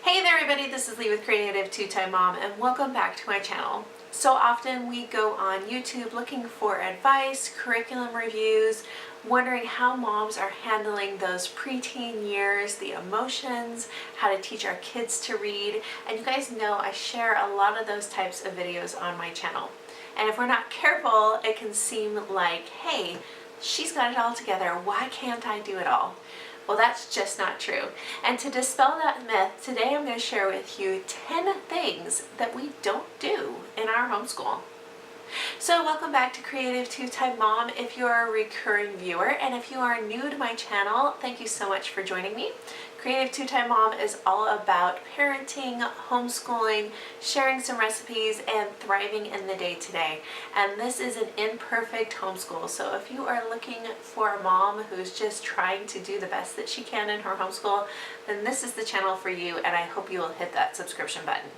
Hey there everybody, this is Lee with Creative2xmom and welcome back to my channel. So often we go on YouTube looking for advice, curriculum reviews, wondering how moms are handling those preteen years, the emotions, how to teach our kids to read, and you guys know I share a lot of those types of videos on my channel. And if we're not careful, it can seem like, hey, she's got it all together, why can't I do it all? Well, that's just not true. And to dispel that myth, today I'm going to share with you 10 things that we don't do in our homeschool. So welcome back to Creative2xmom if you're a recurring viewer, and if you are new to my channel, thank you so much for joining me. Creative2xmom is all about parenting, homeschooling, sharing some recipes, and thriving in the day-to-day. And this is an imperfect homeschool, so if you are looking for a mom who's just trying to do the best that she can in her homeschool, then this is the channel for you, and I hope you will hit that subscription button.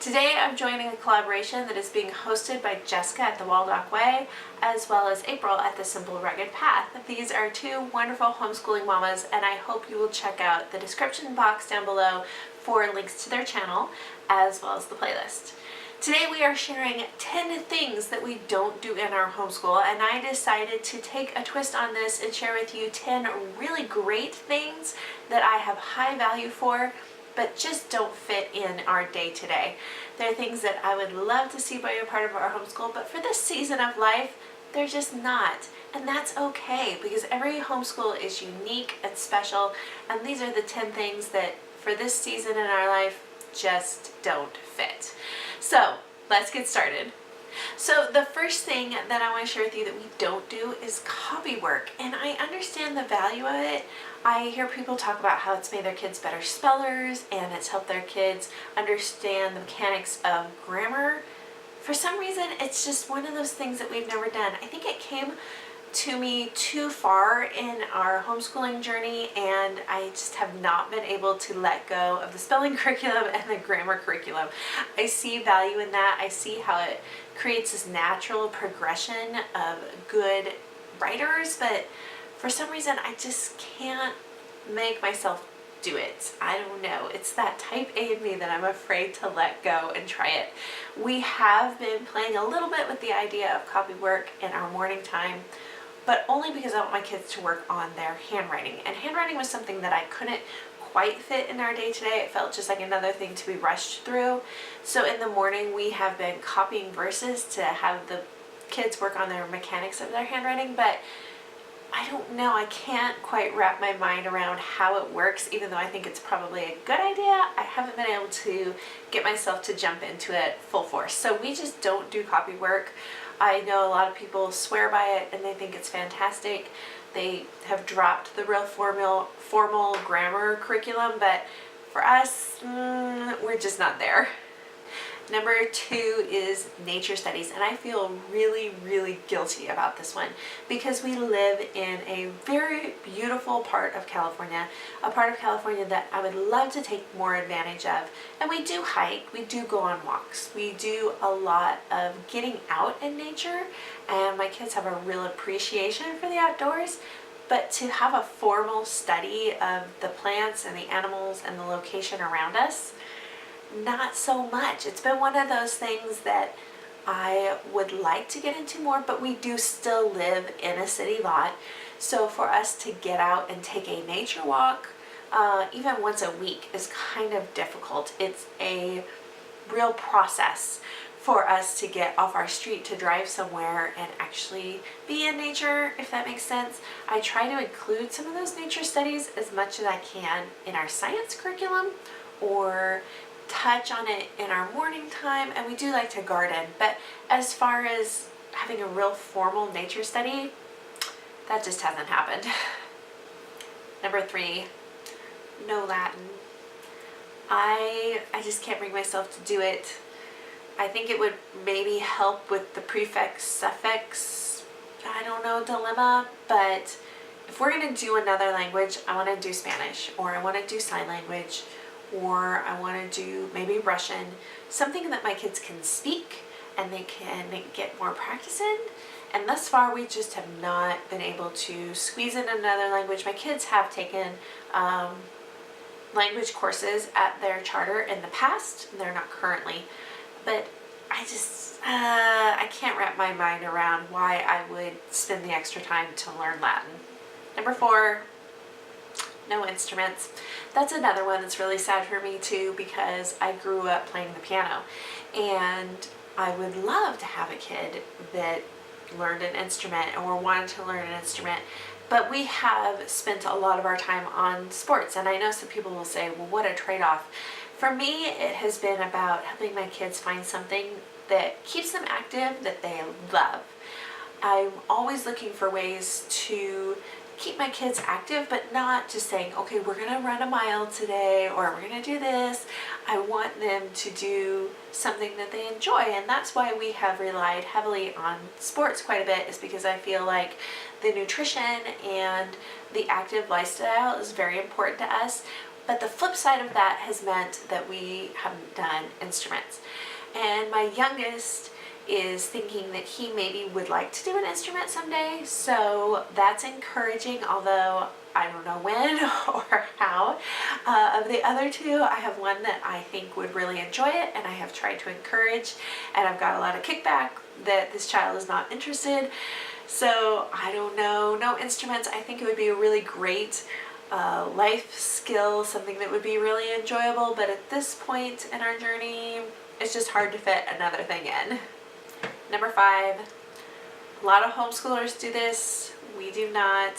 Today I'm joining a collaboration that is being hosted by Jessica at the Waldock Way, as well as April at the Simple Rugged Path. These are two wonderful homeschooling mamas, and I hope you will check out the description box down below for links to their channel, as well as the playlist. Today we are sharing 10 things that we don't do in our homeschool, and I decided to take a twist on this and share with you 10 really great things that I have high value for, but just don't fit in our day-to-day. They're things that I would love to see by a part of our homeschool, but for this season of life, they're just not. And that's okay, because every homeschool is unique and special, and these are the 10 things that for this season in our life just don't fit. So let's get started. So the first thing that I want to share with you that we don't do is copy work, and I understand the value of it. I hear people talk about how it's made their kids better spellers and it's helped their kids understand the mechanics of grammar. For some reason, it's just one of those things that we've never done. I think it came to me too far in our homeschooling journey, and I just have not been able to let go of the spelling curriculum and the grammar curriculum. I see value in that. I see how it creates this natural progression of good writers, but for some reason I just can't make myself do it. I don't know. It's that type A in me that I'm afraid to let go and try it. We have been playing a little bit with the idea of copy work in our morning time, but only because I want my kids to work on their handwriting. And handwriting was something that I couldn't quite fit in our day-to-day. It felt just like another thing to be rushed through. So in the morning we have been copying verses to have the kids work on their mechanics of their handwriting, but I don't know, I can't quite wrap my mind around how it works, even though I think it's probably a good idea. I haven't been able to get myself to jump into it full force. So we just don't do copy work. I know a lot of people swear by it and they think it's fantastic. They have dropped the real formal grammar curriculum, but for us, we're just not there. Number 2 is nature studies, and I feel really, really guilty about this one because we live in a very beautiful part of California, a part of California that I would love to take more advantage of. And we do hike, we do go on walks, we do a lot of getting out in nature, and my kids have a real appreciation for the outdoors. But to have a formal study of the plants and the animals and the location around us, not so much. It's been one of those things that I would like to get into more, but we do still live in a city lot. So for us to get out and take a nature walk, even once a week, is kind of difficult. It's a real process for us to get off our street to drive somewhere and actually be in nature, if that makes sense. I try to include some of those nature studies as much as I can in our science curriculum or touch on it in our morning time, and we do like to garden, but as far as having a real formal nature study, that just hasn't happened. Number 3, no Latin. I just can't bring myself to do it. I think it would maybe help with the prefix suffix, I don't know, dilemma, but if we're going to do another language, I want to do Spanish, or I want to do sign language, or I want to do maybe Russian, something that my kids can speak and they can get more practice in. And thus far we just have not been able to squeeze in another language. My kids have taken language courses at their charter in the past. They're not currently, but I can't wrap my mind around why I would spend the extra time to learn Latin. Number 4, no instruments. That's another one that's really sad for me too, because I grew up playing the piano, and I would love to have a kid that learned an instrument or wanted to learn an instrument, but we have spent a lot of our time on sports, and I know some people will say, well, what a trade-off. For me, it has been about helping my kids find something that keeps them active, that they love. I'm always looking for ways to keep my kids active, but not just saying, okay, we're gonna run a mile today, or we're gonna do this. I want them to do something that they enjoy, and that's why we have relied heavily on sports quite a bit, is because I feel like the nutrition and the active lifestyle is very important to us. But the flip side of that has meant that we haven't done instruments. And my youngest is thinking that he maybe would like to do an instrument someday, so that's encouraging, although I don't know when or how. Of the other 2, I have one that I think would really enjoy it, and I have tried to encourage, and I've got a lot of kickback that this child is not interested. So I don't know, no instruments. I think it would be a really great life skill, something that would be really enjoyable, but at this point in our journey, it's just hard to fit another thing in. Number 5, a lot of homeschoolers do this. We do not.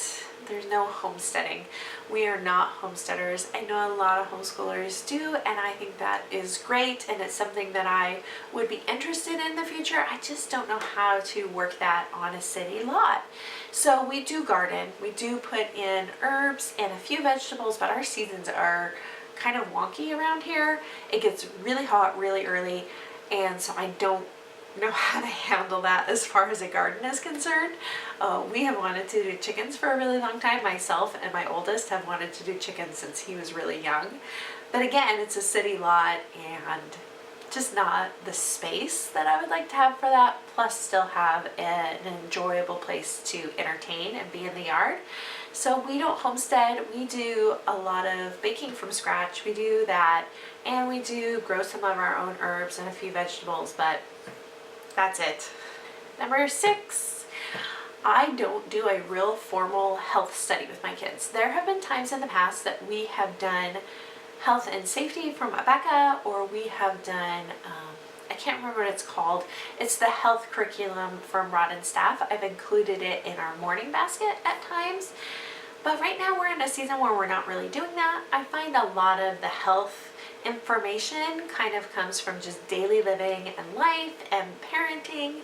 There's no homesteading. We are not homesteaders. I know a lot of homeschoolers do, and I think that is great, and it's something that I would be interested in the future. I just don't know how to work that on a city lot. So we do garden. We do put in herbs and a few vegetables, but our seasons are kind of wonky around here. It gets really hot really early, and so I don't know how to handle that as far as a garden is concerned. We have wanted to do chickens for a really long time. Myself and my oldest have wanted to do chickens since he was really young. But again, it's a city lot and just not the space that I would like to have for that, plus still have an enjoyable place to entertain and be in the yard. So we don't homestead. We do a lot of baking from scratch. We do that, and we do grow some of our own herbs and a few vegetables, but that's it. Number 6, I don't do a real formal health study with my kids. There have been times in the past that we have done health and safety from Abeka, or we have done, I can't remember what it's called. It's the health curriculum from Rod and Staff. I've included it in our morning basket at times. But right now we're in a season where we're not really doing that. I find a lot of the health information kind of comes from just daily living and life and parenting,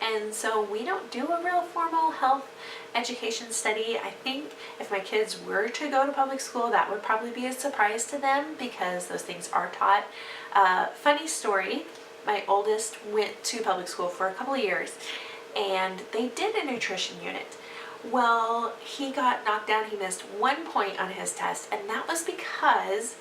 and so we don't do a real formal health education study. I think if my kids were to go to public school, that would probably be a surprise to them because those things are taught. Funny story, my oldest went to public school for a couple of years, and they did a nutrition unit. Well, he got knocked down. He missed 1 point on his test, and that was because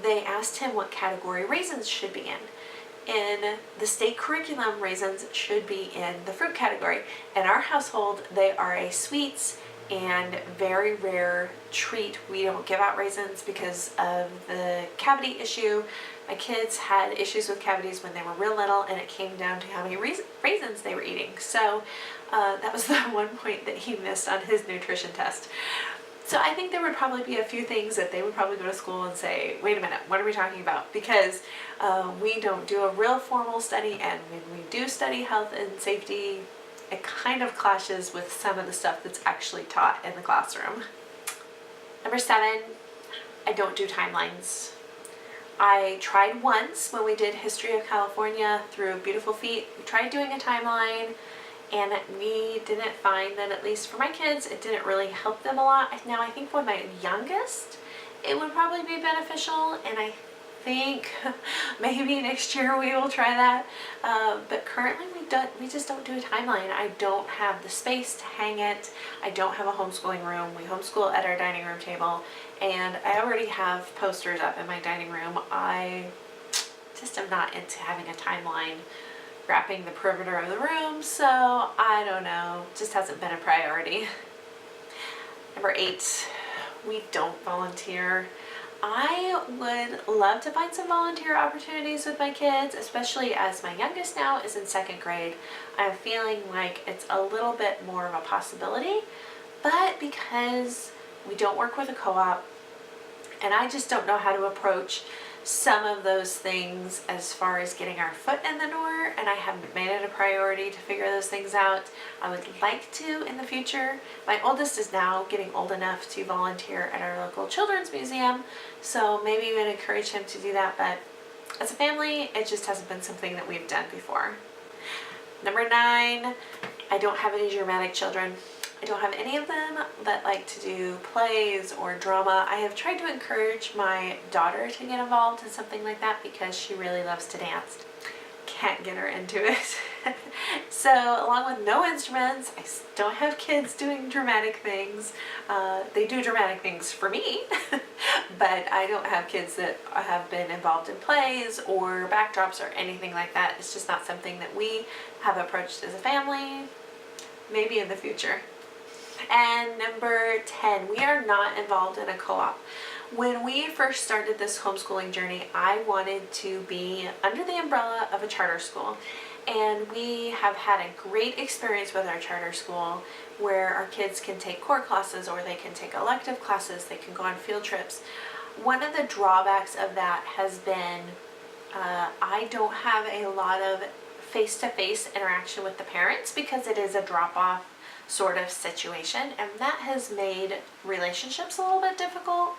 they asked him what category raisins should be in. In the state curriculum, raisins should be in the fruit category. In our household, they are a sweets and very rare treat. We don't give out raisins because of the cavity issue. My kids had issues with cavities when they were real little, and it came down to how many raisins they were eating. So that was the 1 point that he missed on his nutrition test. So I think there would probably be a few things that they would probably go to school and say, wait a minute, what are we talking about? Because we don't do a real formal study, and when we do study health and safety, it kind of clashes with some of the stuff that's actually taught in the classroom. Number 7, I don't do timelines. I tried once when we did History of California through Beautiful Feet. We tried doing a timeline, and we didn't find that, at least for my kids, it didn't really help them a lot. Now I think for my youngest, it would probably be beneficial, and I think maybe next year we will try that. But currently we just don't do a timeline. I don't have the space to hang it. I don't have a homeschooling room. We homeschool at our dining room table, and I already have posters up in my dining room. I just am not into having a timeline wrapping the perimeter of the room, so I don't know, just hasn't been a priority. Number 8, we don't volunteer. I would love to find some volunteer opportunities with my kids, especially as my youngest now is in 2nd grade. I'm feeling like it's a little bit more of a possibility, but because we don't work with a co-op and I just don't know how to approach some of those things as far as getting our foot in the door, and I haven't made it a priority to figure those things out. I would like to in the future. My oldest is now getting old enough to volunteer at our local children's museum, so maybe we would encourage him to do that, but as a family, it just hasn't been something that we've done before. Number 9, I don't have any dramatic children. I don't have any of them that like to do plays or drama. I have tried to encourage my daughter to get involved in something like that because she really loves to dance. Can't get her into it. So along with no instruments, I don't have kids doing dramatic things. They do dramatic things for me, but I don't have kids that have been involved in plays or backdrops or anything like that. It's just not something that we have approached as a family. Maybe in the future. And number 10, we are not involved in a co-op. When we first started this homeschooling journey, I wanted to be under the umbrella of a charter school. And we have had a great experience with our charter school where our kids can take core classes or they can take elective classes, they can go on field trips. One of the drawbacks of that has been I don't have a lot of face-to-face interaction with the parents because it is a drop-off sort of situation, and that has made relationships a little bit difficult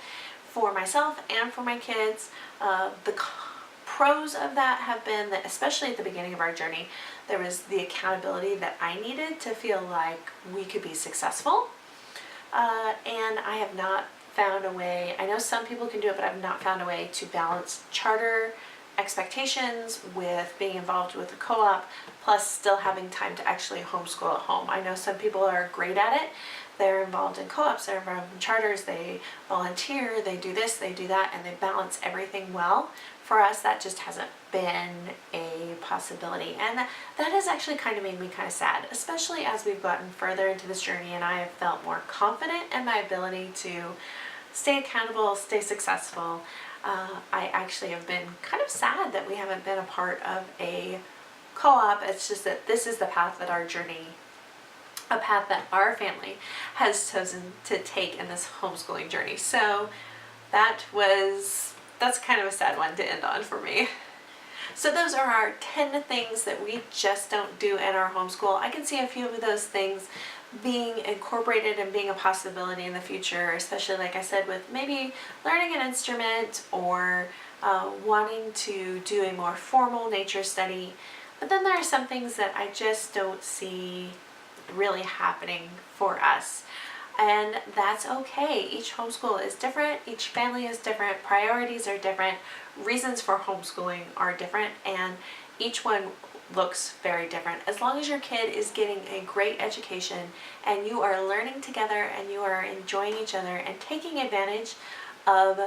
for myself and for my kids. The pros of that have been that, especially at the beginning of our journey, there was the accountability that I needed to feel like we could be successful, and I have not found a way. I know some people can do it, but I've not found a way to balance charter expectations with being involved with a co-op, plus still having time to actually homeschool at home. I know some people are great at it. They're involved in co-ops, they're involved in charters, they volunteer, they do this, they do that, and they balance everything well. For us, that just hasn't been a possibility, and that has actually kind of made me kind of sad, especially as we've gotten further into this journey and I have felt more confident in my ability to stay accountable, stay successful. I actually have been kind of sad that we haven't been a part of a co-op. It's just that this is the path that our journey, a path that our family has chosen to take in this homeschooling journey. So that's kind of a sad one to end on for me. So those are our 10 things that we just don't do in our homeschool. I can see a few of those things being incorporated and being a possibility in the future, especially like I said with maybe learning an instrument or wanting to do a more formal nature study. But then there are some things that I just don't see really happening for us. And that's okay. Each homeschool is different, each family is different, priorities are different, reasons for homeschooling are different, and each one looks very different. As long as your kid is getting a great education and you are learning together and you are enjoying each other and taking advantage of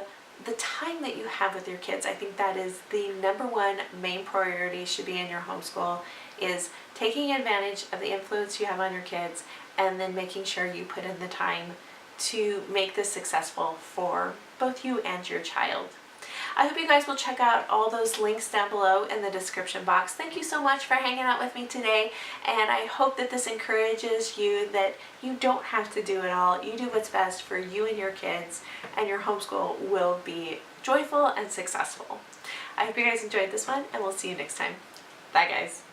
the time that you have with your kids, I think that is the number one main priority should be in your homeschool, is taking advantage of the influence you have on your kids and then making sure you put in the time to make this successful for both you and your child. I hope you guys will check out all those links down below in the description box. Thank you so much for hanging out with me today, and I hope that this encourages you that you don't have to do it all. You do what's best for you and your kids, and your homeschool will be joyful and successful. I hope you guys enjoyed this one, and we'll see you next time. Bye guys.